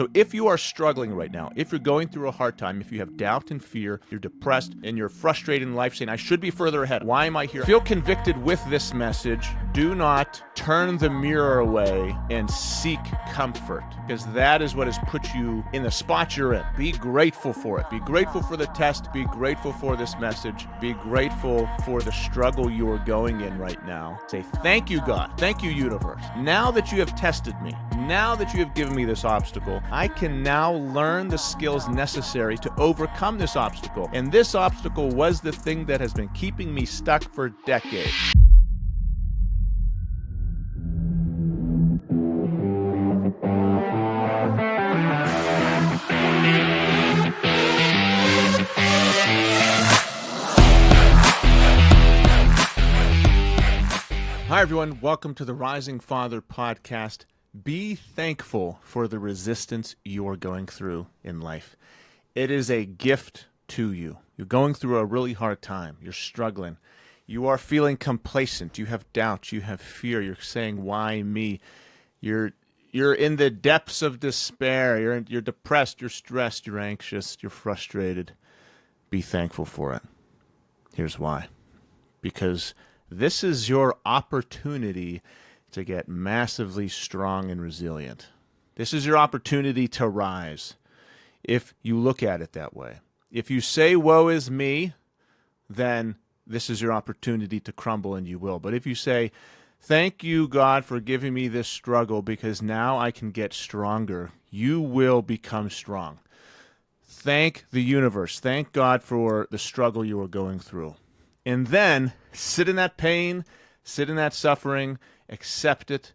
So if you are struggling right now, if you're going through a hard time, if you have doubt and fear, you're depressed, and you're frustrated in life saying, I should be further ahead. Why am I here? Feel convicted with this message. Do not turn the mirror away and seek comfort, because that is what has put you in the spot you're in. Be grateful for it. Be grateful for the test. Be grateful for this message. Be grateful for the struggle you are going in right now. Say, thank you, God. Thank you, universe. Now that you have tested me, now that you have given me this obstacle, I can now learn the skills necessary to overcome this obstacle. And this obstacle was the thing that has been keeping me stuck for decades. Hi, everyone. Welcome to the Rising Father podcast. Be thankful for the resistance you're going through in life. It is a gift to you. You're going through a really hard time. You're struggling. You are feeling complacent. You have doubt. You have fear. You're saying, why me? You're in the depths of despair. You're depressed. You're stressed. You're anxious. You're frustrated. Be thankful for it. Here's why. Because this is your opportunity to get massively strong and resilient. This is your opportunity to rise, if you look at it that way. If you say, woe is me, then this is your opportunity to crumble, and you will. But if you say, thank you, God, for giving me this struggle, because now I can get stronger, you will become strong. Thank the universe. Thank God for the struggle you are going through. And then sit in that pain, sit in that suffering, accept it,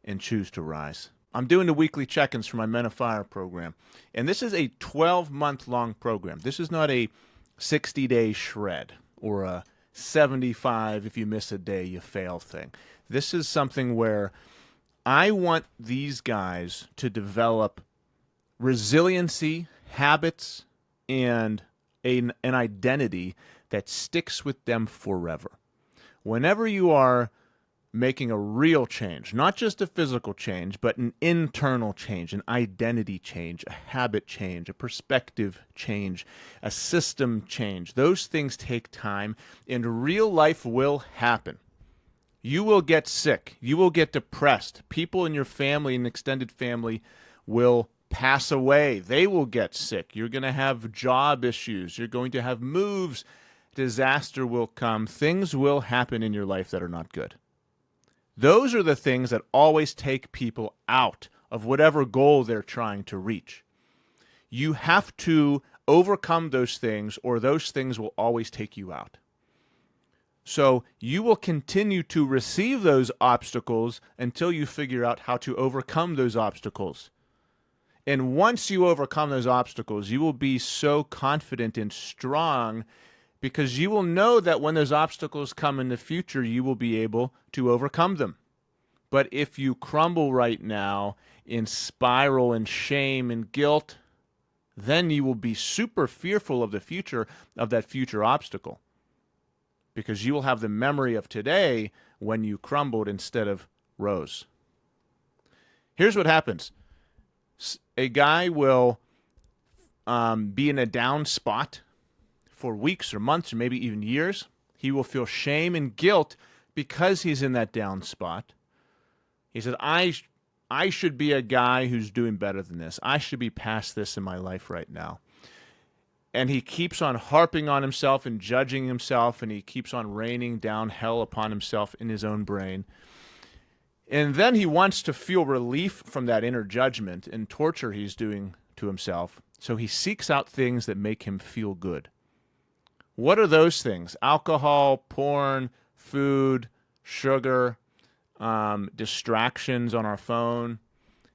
and choose to rise. I'm doing the weekly check-ins for my Men of Fire program, and this is a 12-month-long program. This is not a 60-day shred or a 75 if you miss a day you fail thing. This is something where I want these guys to develop resiliency, habits, and an identity that sticks with them forever. Whenever you are making a real change, not just a physical change, but an internal change, an identity change, a habit change, a perspective change, a system change. Those things take time, and real life will happen. You will get sick. You will get depressed. People in your family and extended family will pass away. They will get sick. You're going to have job issues. You're going to have moves. Disaster will come. Things will happen in your life that are not good. Those are the things that always take people out of whatever goal they're trying to reach. You have to overcome those things, or those things will always take you out. So you will continue to receive those obstacles until you figure out how to overcome those obstacles. And once you overcome those obstacles, you will be so confident and strong, because you will know that when those obstacles come in the future, you will be able to overcome them. But if you crumble right now in spiral and shame and guilt, then you will be super fearful of the future, of that future obstacle, because you will have the memory of today when you crumbled instead of rose. Here's what happens. A guy will be in a down spot for weeks or months or maybe even years. He will feel shame and guilt because he's in that down spot. He says, I should be a guy who's doing better than this. I should be past this in my life right now. And he keeps on harping on himself and judging himself, and he keeps on raining down hell upon himself in his own brain. And then he wants to feel relief from that inner judgment and torture he's doing to himself. So he seeks out things that make him feel good. What are those things? Alcohol, porn, food, sugar, distractions on our phone,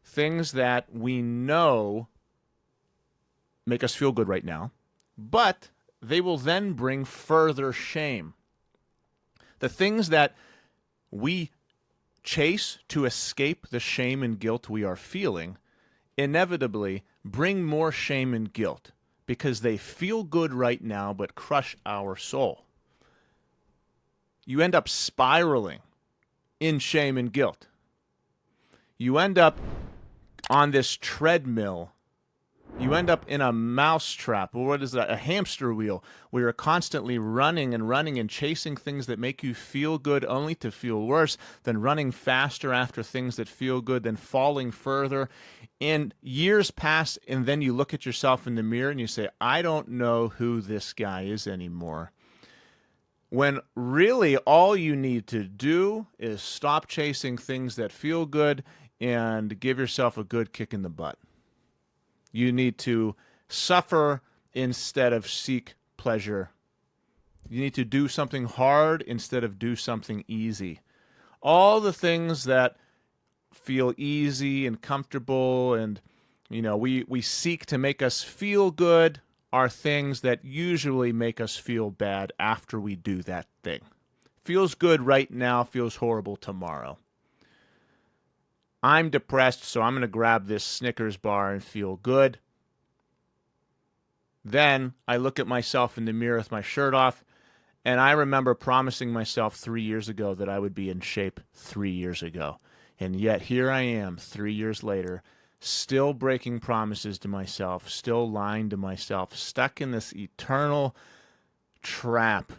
things that we know make us feel good right now, but they will then bring further shame. The things that we chase to escape the shame and guilt we are feeling inevitably bring more shame and guilt, because they feel good right now but crush our soul. You end up spiraling in shame and guilt. You end up on this treadmill. You end up in a mousetrap, or what is that? A hamster wheel, where you're constantly running and chasing things that make you feel good only to feel worse, then running faster after things that feel good, then falling further. And years pass, and then you look at yourself in the mirror and you say, I don't know who this guy is anymore. When really all you need to do is stop chasing things that feel good and give yourself a good kick in the butt. You need to suffer instead of seek pleasure. You need to do something hard instead of do something easy. All the things that feel easy and comfortable and, we seek to make us feel good are things that usually make us feel bad after we do that thing. Feels good right now, feels horrible tomorrow. I'm depressed, so I'm going to grab this Snickers bar and feel good. Then I look at myself in the mirror with my shirt off, and I remember promising myself 3 years ago that I would be in shape 3 years ago. And yet here I am 3 years later, still breaking promises to myself, still lying to myself, stuck in this eternal trap,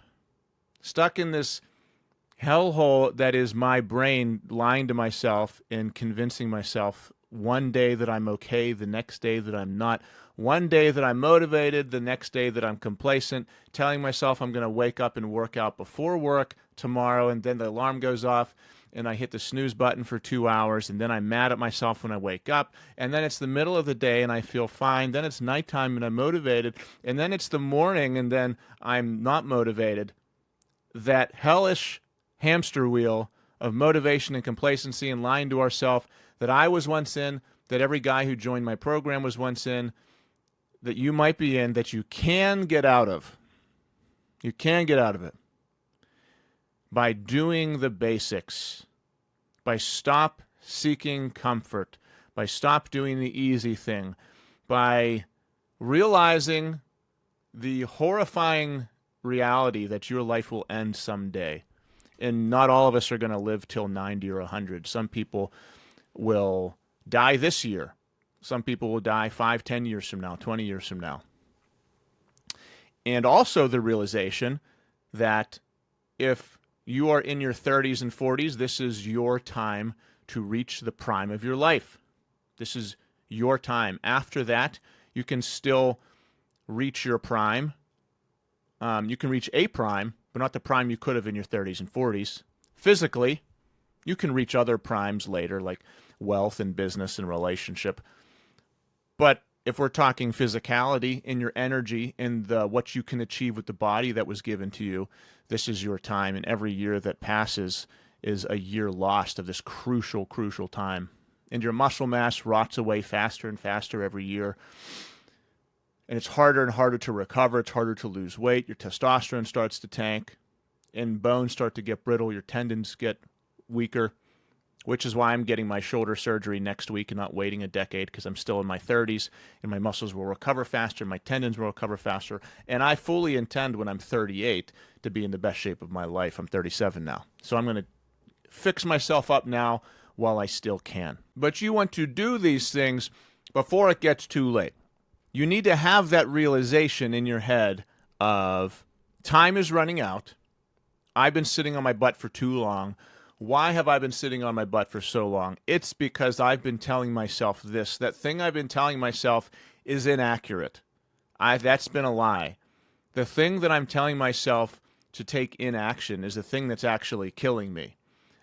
stuck in this hellhole that is my brain lying to myself and convincing myself one day that I'm okay, the next day that I'm not, one day that I'm motivated, the next day that I'm complacent, telling myself I'm going to wake up and work out before work tomorrow, and then the alarm goes off and I hit the snooze button for 2 hours, and then I'm mad at myself when I wake up, and then it's the middle of the day and I feel fine, then it's nighttime and I'm motivated, and then it's the morning and then I'm not motivated. That hellish hamster wheel of motivation and complacency and lying to ourselves that I was once in, that every guy who joined my program was once in, that you might be in, that you can get out of. You can get out of it by doing the basics, by stop seeking comfort, by stop doing the easy thing, by realizing the horrifying reality that your life will end someday. And not all of us are going to live till 90 or 100. Some people will die this year. Some people will die 5, 10 years from now, 20 years from now. And also the realization that if you are in your 30s and 40s, this is your time to reach the prime of your life. This is your time. After that, you can still reach your prime. You can reach a prime, but not the prime you could have in your 30s and 40s. Physically, you can reach other primes later, like wealth and business and relationship. But if we're talking physicality and your energy and what you can achieve with the body that was given to you, this is your time. And every year that passes is a year lost of this crucial, crucial time. And your muscle mass rots away faster and faster every year. And it's harder and harder to recover. It's harder to lose weight. Your testosterone starts to tank. And bones start to get brittle. Your tendons get weaker, which is why I'm getting my shoulder surgery next week and not waiting a decade, because I'm still in my 30s and my muscles will recover faster, my tendons will recover faster, and I fully intend when I'm 38 to be in the best shape of my life. I'm 37 now. So I'm going to fix myself up now while I still can. But you want to do these things before it gets too late. You need to have that realization in your head of time is running out. I've been sitting on my butt for too long. Why have I been sitting on my butt for so long? It's because I've been telling myself this. That thing I've been telling myself is inaccurate. That's been a lie. The thing that I'm telling myself to take in action is the thing that's actually killing me.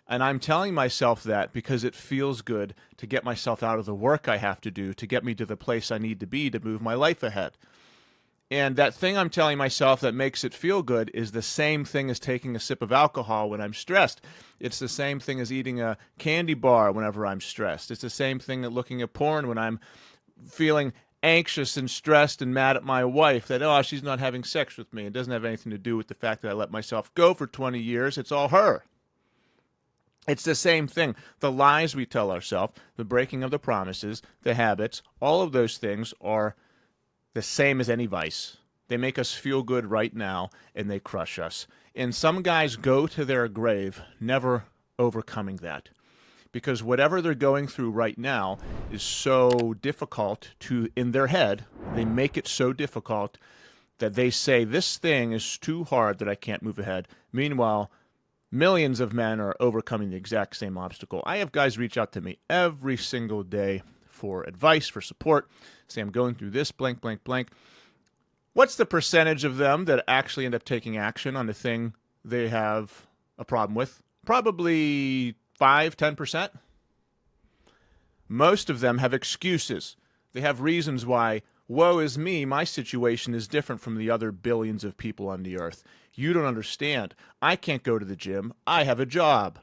And I'm telling myself that because it feels good to get myself out of the work I have to do to get me to the place I need to be to move my life ahead. And that thing I'm telling myself that makes it feel good is the same thing as taking a sip of alcohol when I'm stressed. It's the same thing as eating a candy bar whenever I'm stressed. It's the same thing as looking at porn when I'm feeling anxious and stressed and mad at my wife that, oh, she's not having sex with me. It doesn't have anything to do with the fact that I let myself go for 20 years. It's all her. It's the same thing. The lies we tell ourselves, the breaking of the promises, the habits, all of those things are the same as any vice. They make us feel good right now, and they crush us. And some guys go to their grave never overcoming that because whatever they're going through right now is so difficult in their head. They make it so difficult that they say, this thing is too hard that I can't move ahead. Meanwhile, millions of men are overcoming the exact same obstacle. I have guys reach out to me every single day for advice, for support, say, I'm going through this, blank, blank, blank. What's the percentage of them that actually end up taking action on the thing they have a problem with? Probably 5-10%. Most of them have excuses. They have reasons why, woe is me, my situation is different from the other billions of people on the earth. You don't understand. I can't go to the gym. I have a job.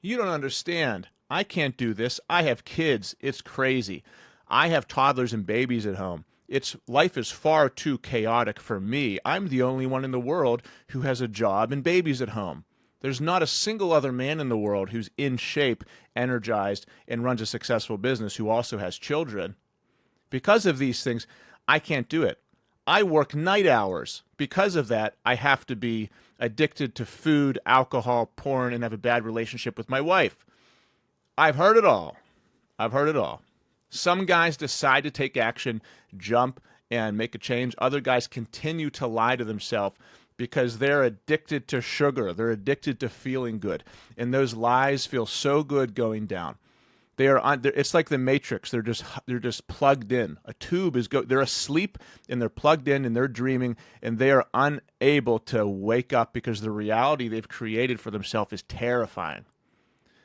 You don't understand. I can't do this. I have kids. It's crazy. I have toddlers and babies at home. Life is far too chaotic for me. I'm the only one in the world who has a job and babies at home. There's not a single other man in the world who's in shape, energized, and runs a successful business who also has children. Because of these things, I can't do it. I work night hours. Because of that, I have to be addicted to food, alcohol, porn, and have a bad relationship with my wife. I've heard it all. I've heard it all. Some guys decide to take action, jump, and make a change. Other guys continue to lie to themselves because they're addicted to sugar. They're addicted to feeling good. And those lies feel so good going down. It's like the Matrix. They're just plugged in. A tube they're asleep and they're plugged in and they're dreaming and they are unable to wake up because the reality they've created for themselves is terrifying.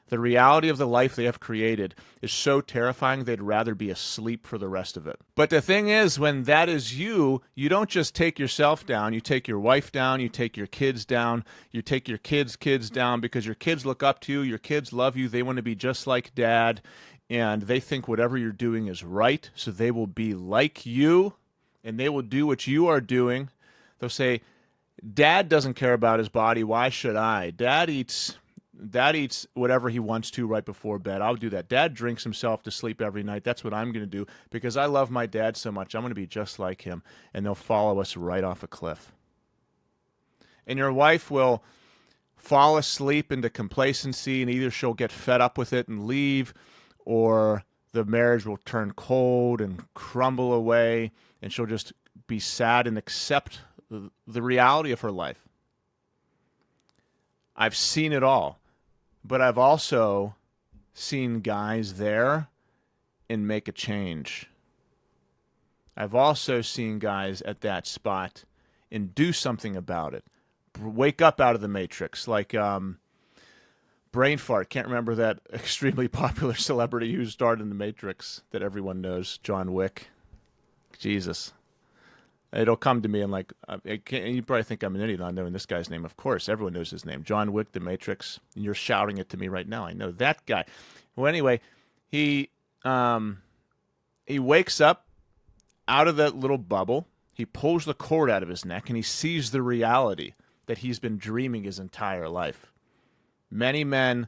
The reality of the life they have created is so terrifying they'd rather be asleep for the rest of it. But the thing is, when that is you, you don't just take yourself down. You take your wife down. You take your kids down. You take your kids' kids down because your kids look up to you. Your kids love you. They want to be just like dad. And they think whatever you're doing is right. So they will be like you and they will do what you are doing. They'll say, Dad doesn't care about his body. Why should I? Dad eats whatever he wants to right before bed. I'll do that. Dad drinks himself to sleep every night. That's what I'm going to do because I love my dad so much. I'm going to be just like him. And they'll follow us right off a cliff. And your wife will fall asleep into complacency and either she'll get fed up with it and leave or the marriage will turn cold and crumble away and she'll just be sad and accept the reality of her life. I've seen it all. But I've also seen guys there and make a change. I've also seen guys at that spot and do something about it. Wake up out of the Matrix. Like brain fart. Can't remember that extremely popular celebrity who starred in the Matrix that everyone knows. John Wick. Jesus. It'll come to me and you probably think I'm an idiot not knowing this guy's name. Of course, everyone knows his name. John Wick, The Matrix. And you're shouting it to me right now. I know that guy. Well, anyway, he wakes up out of that little bubble. He pulls the cord out of his neck and he sees the reality that he's been dreaming his entire life. Many men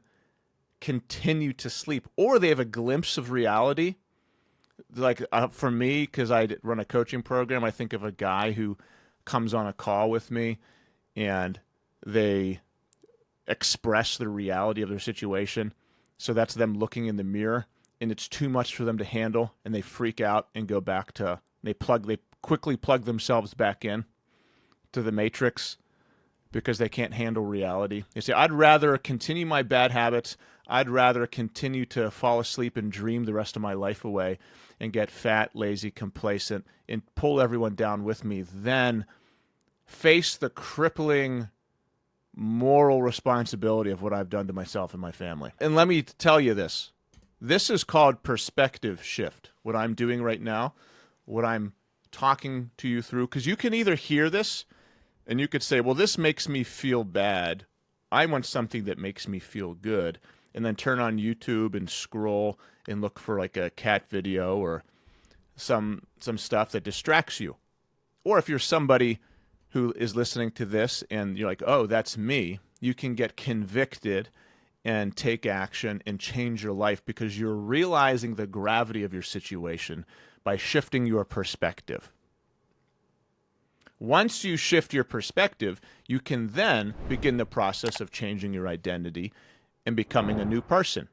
continue to sleep or they have a glimpse of reality. For me, because I run a coaching program, I think of a guy who comes on a call with me and they express the reality of their situation. So that's them looking in the mirror and it's too much for them to handle and they freak out and go back to, they quickly plug themselves back in to the Matrix because they can't handle reality. They say, I'd rather continue my bad habits. I'd rather continue to fall asleep and dream the rest of my life away and get fat, lazy, complacent, and pull everyone down with me than face the crippling moral responsibility of what I've done to myself and my family. And let me tell you this. This is called perspective shift, what I'm doing right now, what I'm talking to you through. Because you can either hear this and you could say, well, this makes me feel bad. I want something that makes me feel good. And then turn on YouTube and scroll and look for like a cat video or some stuff that distracts you. Or if you're somebody who is listening to this and you're like, oh, that's me, you can get convicted and take action and change your life because you're realizing the gravity of your situation by shifting your perspective. Once you shift your perspective, you can then begin the process of changing your identity and becoming a new person.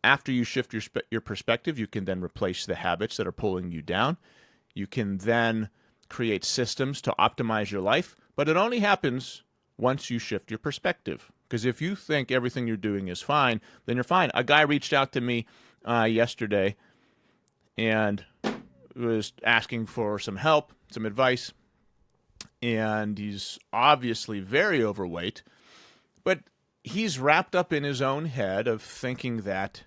After you shift your perspective, you can then replace the habits that are pulling you down. You can then create systems to optimize your life, but it only happens once you shift your perspective. Because if you think everything you're doing is fine, then you're fine. A guy reached out to me yesterday and was asking for some help, some advice, and he's obviously very overweight, but he's wrapped up in his own head of thinking that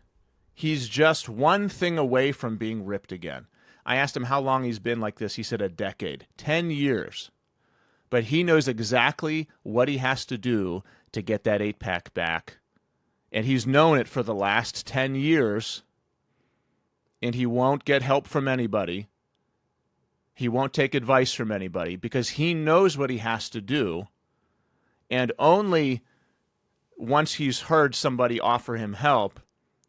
he's just one thing away from being ripped again. I asked him how long he's been like this. He said a decade, 10 years. But he knows exactly what he has to do to get that 8-pack back. And he's known it for the last 10 years. And he won't get help from anybody. He won't take advice from anybody because he knows what he has to do. And only once he's heard somebody offer him help,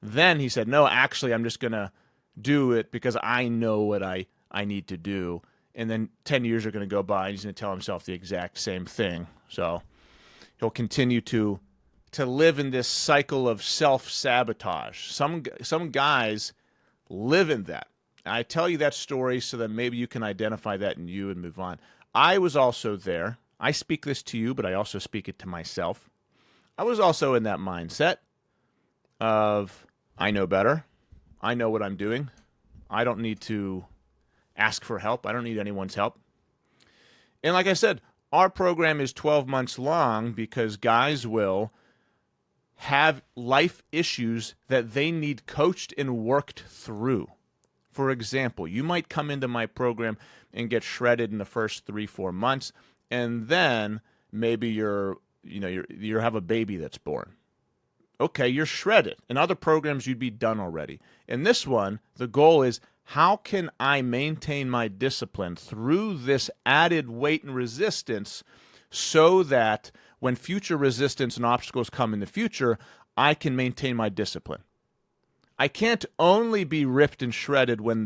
then he said, no, actually, I'm just going to do it because I know what I need to do. And then 10 years are going to go by and he's going to tell himself the exact same thing. So he'll continue to live in this cycle of self-sabotage. Some guys live in that. I tell you that story so that maybe you can identify that in you and move on. I was also there. I speak this to you, but I also speak it to myself. I was also in that mindset of I know better. I know what I'm doing. I don't need to ask for help. I don't need anyone's help. And like I said, our program is 12 months long because guys will have life issues that they need coached and worked through. For example, you might come into my program and get shredded in the first 3-4 months, and then maybe you have a baby that's born. Okay, you're shredded. In other programs, you'd be done already. In this one, the goal is how can I maintain my discipline through this added weight and resistance so that when future resistance and obstacles come in the future, I can maintain my discipline. I can't only be ripped and shredded when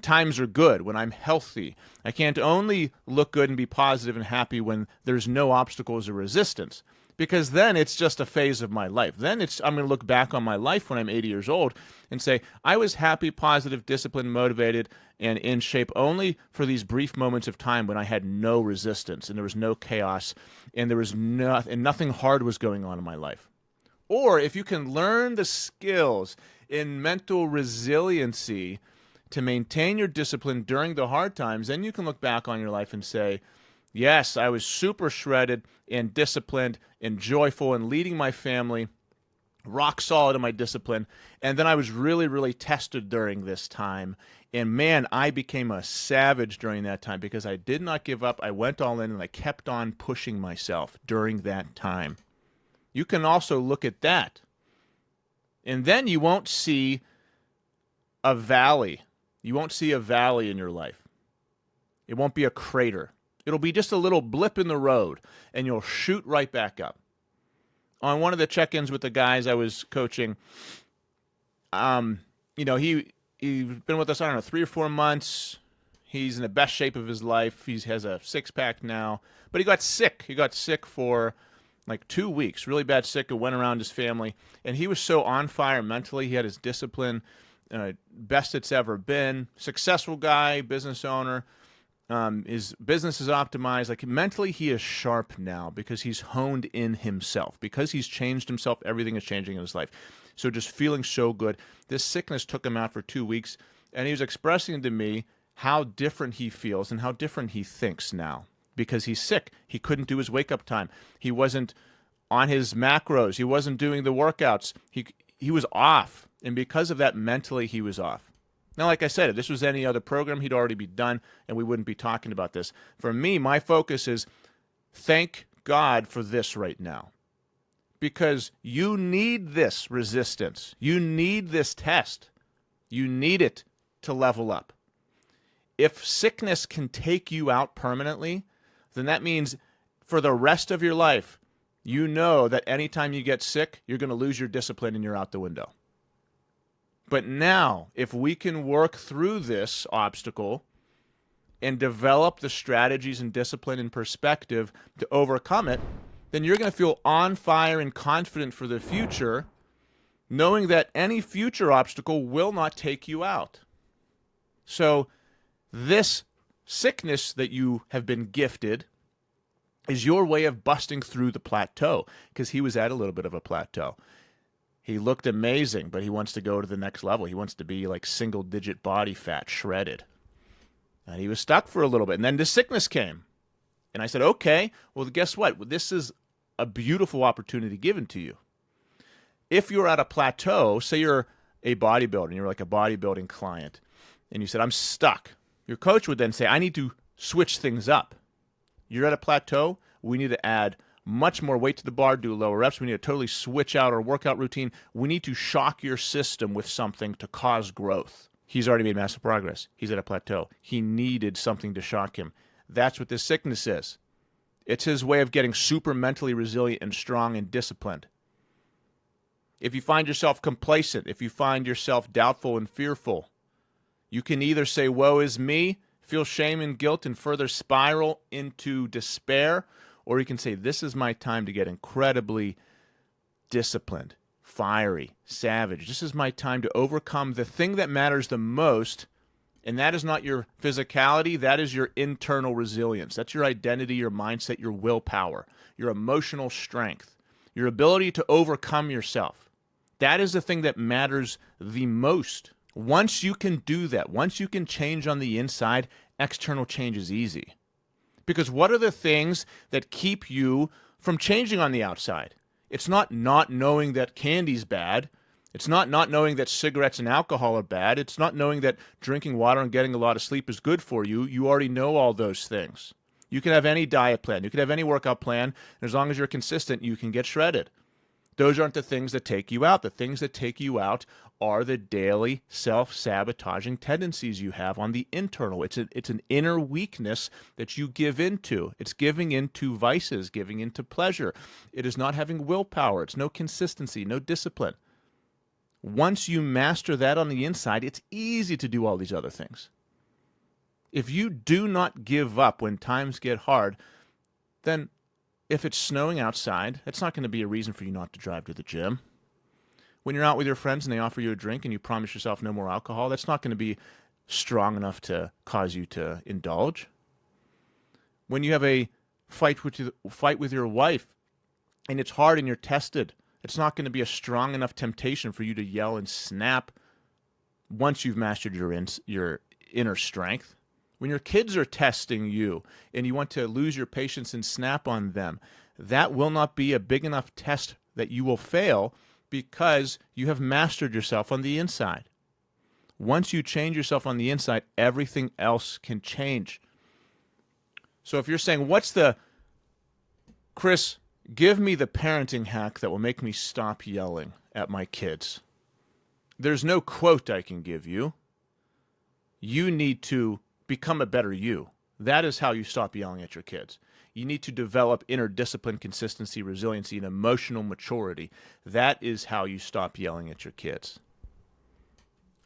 times are good, when I'm healthy. I can't only look good and be positive and happy when there's no obstacles or resistance. Because then it's just a phase of my life. Then I'm going to look back on my life when I'm 80 years old and say, I was happy, positive, disciplined, motivated, and in shape only for these brief moments of time when I had no resistance and there was no chaos and there was nothing hard was going on in my life. Or if you can learn the skills in mental resiliency to maintain your discipline during the hard times, then you can look back on your life and say, yes, I was super shredded and disciplined and joyful and leading my family, rock solid in my discipline. And then I was really, really tested during this time. And man, I became a savage during that time because I did not give up. I went all in and I kept on pushing myself during that time. You can also look at that. And then you won't see a valley. You won't see a valley in your life. It won't be a crater. It'll be just a little blip in the road, and you'll shoot right back up. On one of the check-ins with the guys I was coaching, he's been with us, 3 or 4 months. He's in the best shape of his life. He has a 6-pack now, but he got sick. He got sick for like 2 weeks, really bad sick. It went around his family, and he was so on fire mentally. He had his discipline, best it's ever been. Successful guy, business owner. His business is optimized. Like mentally, he is sharp now because he's honed in himself. Because he's changed himself, everything is changing in his life. So just feeling so good. This sickness took him out for 2 weeks, and he was expressing to me how different he feels and how different he thinks now. Because he's sick. He couldn't do his wake-up time. He wasn't on his macros. He wasn't doing the workouts. He was off. And because of that, mentally, he was off. Now, like I said, if this was any other program, he'd already be done, and we wouldn't be talking about this. For me, my focus is thank God for this right now. Because you need this resistance. You need this test. You need it to level up. If sickness can take you out permanently, then that means for the rest of your life, you know that anytime you get sick, you're going to lose your discipline and you're out the window. But now, if we can work through this obstacle and develop the strategies and discipline and perspective to overcome it, then you're going to feel on fire and confident for the future, knowing that any future obstacle will not take you out. So this sickness that you have been gifted is your way of busting through the plateau, because he was at a little bit of a plateau. He looked amazing, but he wants to go to the next level. He wants to be like single-digit body fat, shredded. And he was stuck for a little bit. And then the sickness came. And I said, okay, well, guess what? This is a beautiful opportunity given to you. If you're at a plateau, say you're a bodybuilder, and you're like a bodybuilding client, and you said, I'm stuck. Your coach would then say, I need to switch things up. You're at a plateau, we need to add much more weight to the bar, do lower reps. We need to totally switch out our workout routine. We need to shock your system with something to cause growth. He's already made massive progress. He's at a plateau. He needed something to shock him. That's what this sickness is. It's his way of getting super mentally resilient and strong and disciplined. If you find yourself complacent, if you find yourself doubtful and fearful, you can either say, woe is me, feel shame and guilt and further spiral into despair, or you can say, this is my time to get incredibly disciplined, fiery, savage. This is my time to overcome the thing that matters the most, and that is not your physicality, that is your internal resilience. That's your identity, your mindset, your willpower, your emotional strength, your ability to overcome yourself. That is the thing that matters the most. Once you can do that, once you can change on the inside, external change is easy. Because what are the things that keep you from changing on the outside? It's not knowing that candy's bad. It's not knowing that cigarettes and alcohol are bad. It's not knowing that drinking water and getting a lot of sleep is good for you. You already know all those things. You can have any diet plan. You can have any workout plan. And as long as you're consistent, you can get shredded. Those aren't the things that take you out. The things that take you out are the daily self-sabotaging tendencies you have on the internal. It's an inner weakness that you give into. It's giving into vices, giving into pleasure. It is not having willpower. It's no consistency, no discipline. Once you master that on the inside, it's easy to do all these other things. If you do not give up when times get hard, then if it's snowing outside, that's not going to be a reason for you not to drive to the gym. When you're out with your friends and they offer you a drink and you promise yourself no more alcohol, that's not going to be strong enough to cause you to indulge. When you have a fight with your wife and it's hard and you're tested, it's not going to be a strong enough temptation for you to yell and snap once you've mastered your inner strength. When your kids are testing you and you want to lose your patience and snap on them, that will not be a big enough test that you will fail because you have mastered yourself on the inside. Once you change yourself on the inside, everything else can change. So if you're saying, Chris, give me the parenting hack that will make me stop yelling at my kids. There's no quote I can give you. You need to become a better you. That is how you stop yelling at your kids. You need to develop inner discipline, consistency, resiliency, and emotional maturity. That is how you stop yelling at your kids.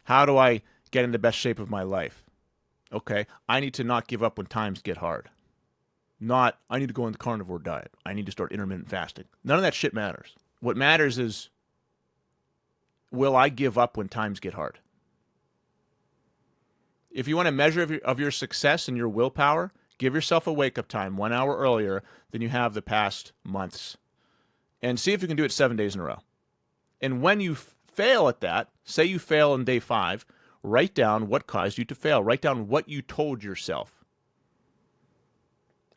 How do I get in the best shape of my life? Okay, I need to not give up when times get hard. Not, I need to go on the carnivore diet. I need to start intermittent fasting. None of that shit matters. What matters is, will I give up when times get hard? If you want a measure of your success and your willpower, give yourself a wake-up time 1 hour earlier than you have the past months. And see if you can do it 7 days in a row. And when you fail at that, say you fail on day 5, write down what caused you to fail. Write down what you told yourself.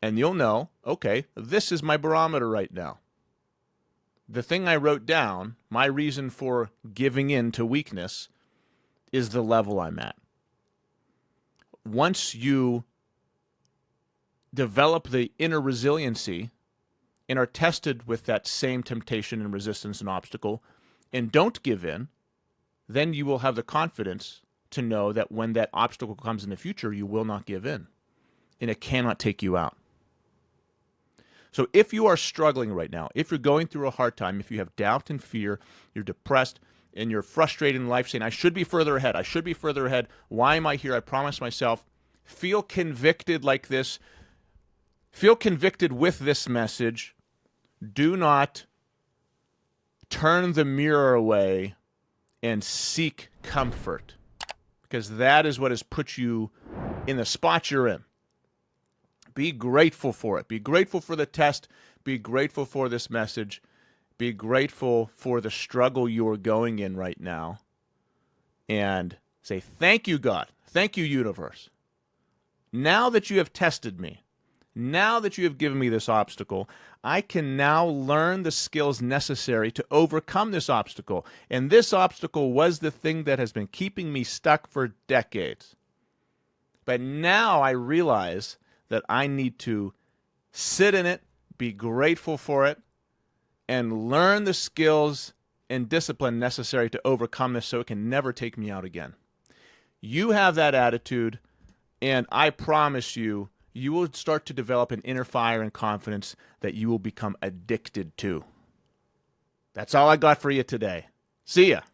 And you'll know, okay, this is my barometer right now. The thing I wrote down, my reason for giving in to weakness, is the level I'm at. Once you develop the inner resiliency and are tested with that same temptation and resistance and obstacle and don't give in, then you will have the confidence to know that when that obstacle comes in the future, you will not give in and it cannot take you out. So if you are struggling right now, if you're going through a hard time, if you have doubt and fear, you're depressed, and you're frustrated in life saying, I should be further ahead. I should be further ahead. Why am I here? I promised myself. Feel convicted like this. Feel convicted with this message. Do not turn the mirror away and seek comfort, because that is what has put you in the spot you're in. Be grateful for it. Be grateful for the test. Be grateful for this message. Be grateful for the struggle you are going in right now. And say, thank you, God. Thank you, universe. Now that you have tested me, now that you have given me this obstacle, I can now learn the skills necessary to overcome this obstacle. And this obstacle was the thing that has been keeping me stuck for decades. But now I realize that I need to sit in it, be grateful for it, and learn the skills and discipline necessary to overcome this so it can never take me out again. You have that attitude, and I promise you, you will start to develop an inner fire and confidence that you will become addicted to. That's all I got for you today. See ya.